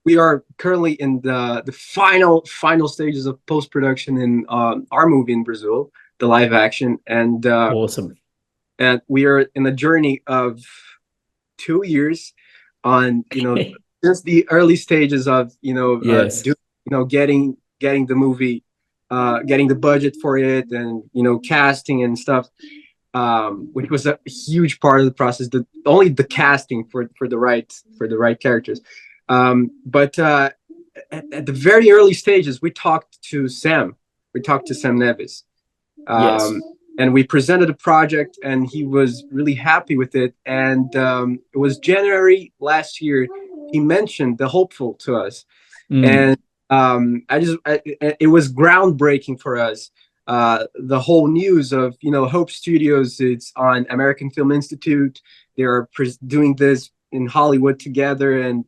we are currently in the final stages of post-production in our movie in Brazil, the live action, Awesome. and we are in a journey of 2 years on, since the early stages of, Yes. getting the movie, getting the budget for it, and casting and stuff, which was a huge part of the process. Only the casting for the right characters, but at the very early stages, we talked to Sam. We talked to Sam Neves, Yes. and we presented a project, and he was really happy with it. And it was January last year. He mentioned the hopeful to us, Mm. and it was groundbreaking for us. The whole news of Hope Studios, it's on American Film Institute. They are doing this in Hollywood together, and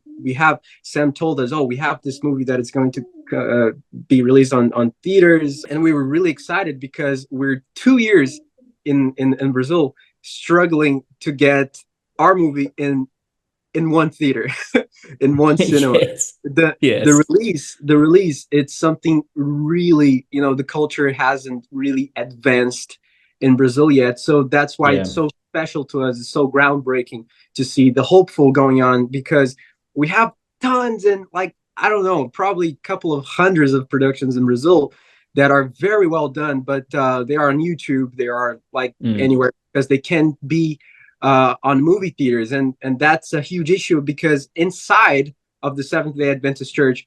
Sam told us, oh, we have this movie that is going to be released on theaters, and we were really excited because we're 2 years in Brazil struggling to get our movie in one theater, in one cinema. Yes. The Yes. the release, it's something really, the culture hasn't really advanced in Brazil yet. So that's why Yeah. it's so special to us. It's so groundbreaking to see the hopeful going on, because we have tons, and like, I don't know, probably a couple of hundreds of productions in Brazil that are very well done, but they are on YouTube. They are like anywhere, because they can be on movie theaters, and that's a huge issue, because inside of the Seventh-Day Adventist Church,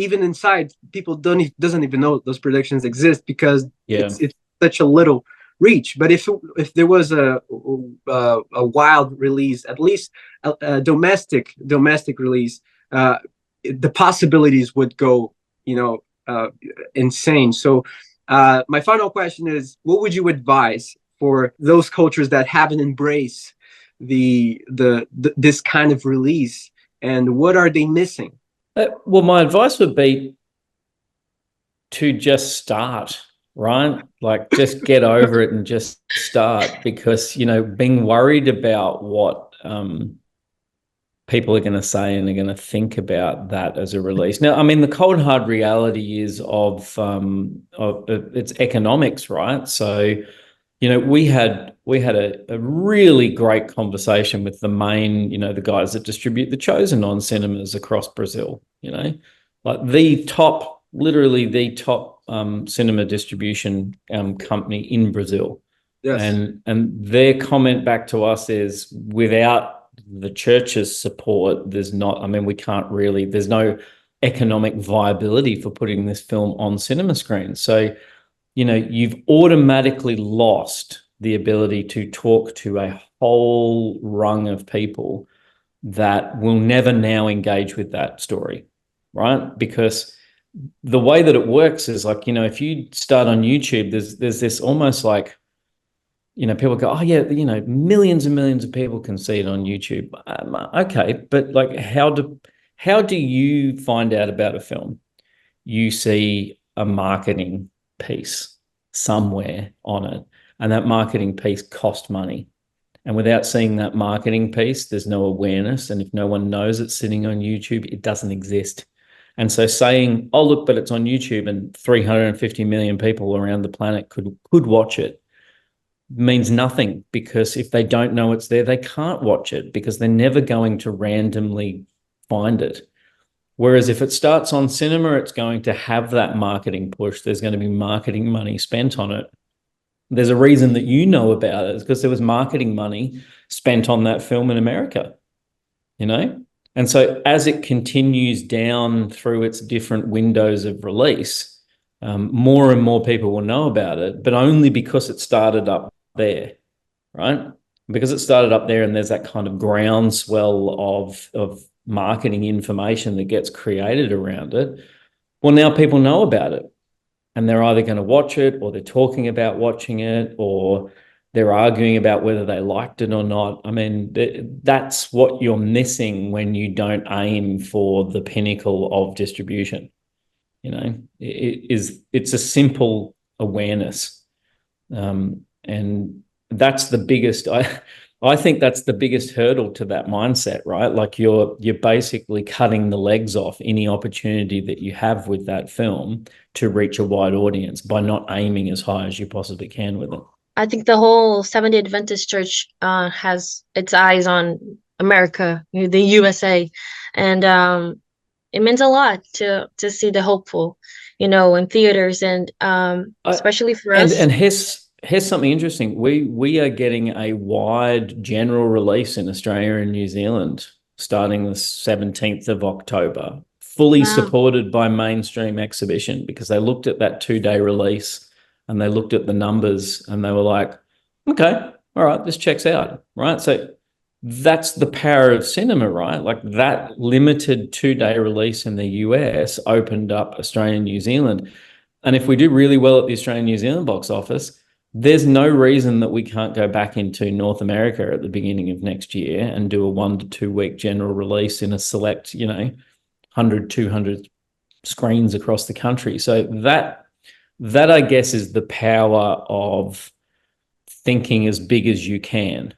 even inside, people doesn't even know those productions exist, because it's such a little reach. But if there was a wild release, at least a domestic release, the possibilities would go insane. So my final question is, what would you advise for those cultures that haven't embraced this kind of release, and what are they missing? Well, my advice would be to just start, right? Like, just get over it and just start, because, being worried about what people are going to say and are going to think about that as a release. Now, I mean, the cold hard reality is of its economics, right? So, we had a really great conversation with the main, the guys that distribute The Chosen on cinemas across Brazil, like literally the top cinema distribution company in Brazil. Yes. And their comment back to us is, without the church's support, there's no economic viability for putting this film on cinema screens. So, you've automatically lost the ability to talk to a whole rung of people that will never now engage with that story, right? Because the way that it works is like, if you start on YouTube, there's this almost like, people go, oh yeah, millions and millions of people can see it on YouTube. Okay, but like, how do you find out about a film? You see a marketing piece somewhere on it, and that marketing piece cost money. And without seeing that marketing piece, there's no awareness. And if no one knows it's sitting on YouTube, it doesn't exist. And so saying, oh, look, but it's on YouTube and 350 million people around the planet could watch it, means nothing, because if they don't know it's there, they can't watch it, because they're never going to randomly find it. Whereas if it starts on cinema, it's going to have that marketing push. There's going to be marketing money spent on it. There's a reason that you know about it. It's because there was marketing money spent on that film in America, And so as it continues down through its different windows of release, more and more people will know about it, but only because it started up there, right? Because it started up there, and there's that kind of groundswell of marketing information that gets created around it. Well, now people know about it, and they're either going to watch it, or they're talking about watching it, or they're arguing about whether they liked it or not. I mean, that's what you're missing when you don't aim for the pinnacle of distribution. It's a simple awareness, and that's the biggest. I think that's the biggest hurdle to that mindset, right? Like you're basically cutting the legs off any opportunity that you have with that film to reach a wide audience by not aiming as high as you possibly can with it. I think the whole Seventh-Day Adventist Church has its eyes on America, the USA, and it means a lot to see the hopeful, in theaters, and especially for us. And here's something interesting. We are getting a wide general release in Australia and New Zealand starting the 17th of October, fully supported by mainstream exhibition, because they looked at that 2-day release and they looked at the numbers and they were like, okay, all right, this checks out, right? So that's the power of cinema, right? Like that limited 2-day release in the US opened up Australia and New Zealand. And if we do really well at the Australian New Zealand box office, there's no reason that we can't go back into North America at the beginning of next year and do a 1 to 2 week general release in a select, 100, 200 screens across the country. So that I guess is the power of thinking as big as you can,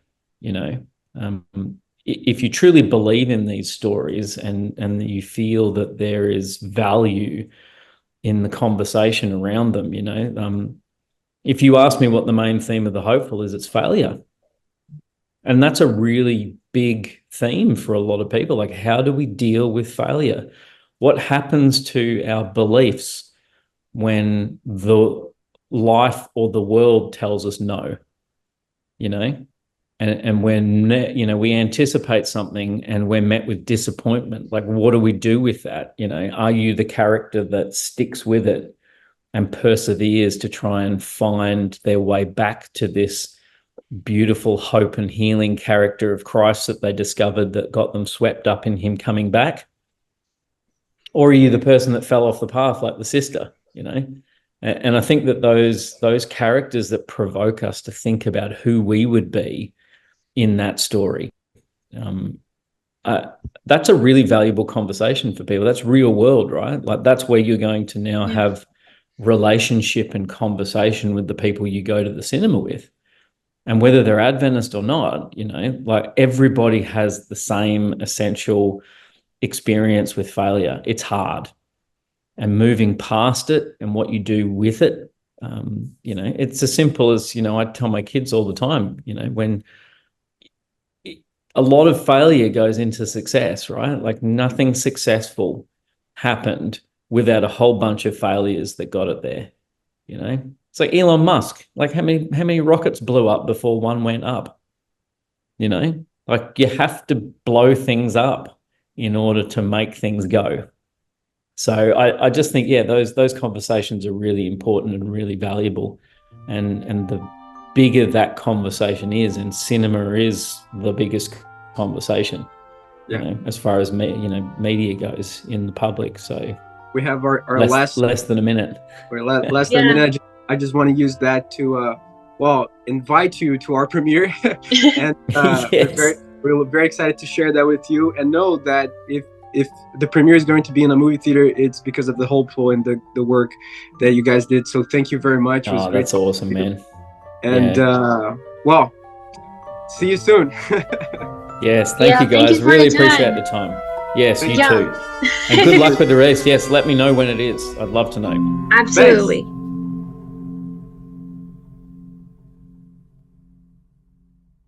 if you truly believe in these stories and you feel that there is value in the conversation around them, if you ask me what the main theme of The Hopeful is, it's failure. And that's a really big theme for a lot of people. Like, how do we deal with failure? What happens to our beliefs when the life or the world tells us no? And when, we anticipate something and we're met with disappointment, like, what do we do with that? Are you the character that sticks with it and perseveres to try and find their way back to this beautiful hope and healing character of Christ that they discovered that got them swept up in him coming back? Or are you the person that fell off the path like the sister, And I think that those characters that provoke us to think about who we would be in that story, that's a really valuable conversation for people. That's real world, right? Like, that's where you're going to now have relationship and conversation with the people you go to the cinema with. And whether they're Adventist or not, like, everybody has the same essential experience with failure. It's hard. And moving past it and what you do with it, it's as simple as, I tell my kids all the time, when a lot of failure goes into success, right? Like, nothing successful happened without a whole bunch of failures that got it there. It's like Elon Musk. Like, how many rockets blew up before one went up? Like, you have to blow things up in order to make things go. So I just think, those conversations are really important and really valuable. And the bigger that conversation is, and cinema is the biggest conversation, as far as media goes in the public. So we have our less than a minute. We're less than a minute. I just want to use that to invite you to our premiere, and Yes. we're very excited to share that with you. And know that if the premiere is going to be in a movie theater, it's because of the Hopeful and the work that you guys did. So thank you very much. It was great. That's awesome, man. And see you soon. Yes, thank you guys. Really appreciate the time. Yes, you too. And good luck with the rest. Yes, let me know when it is. I'd love to know. Absolutely.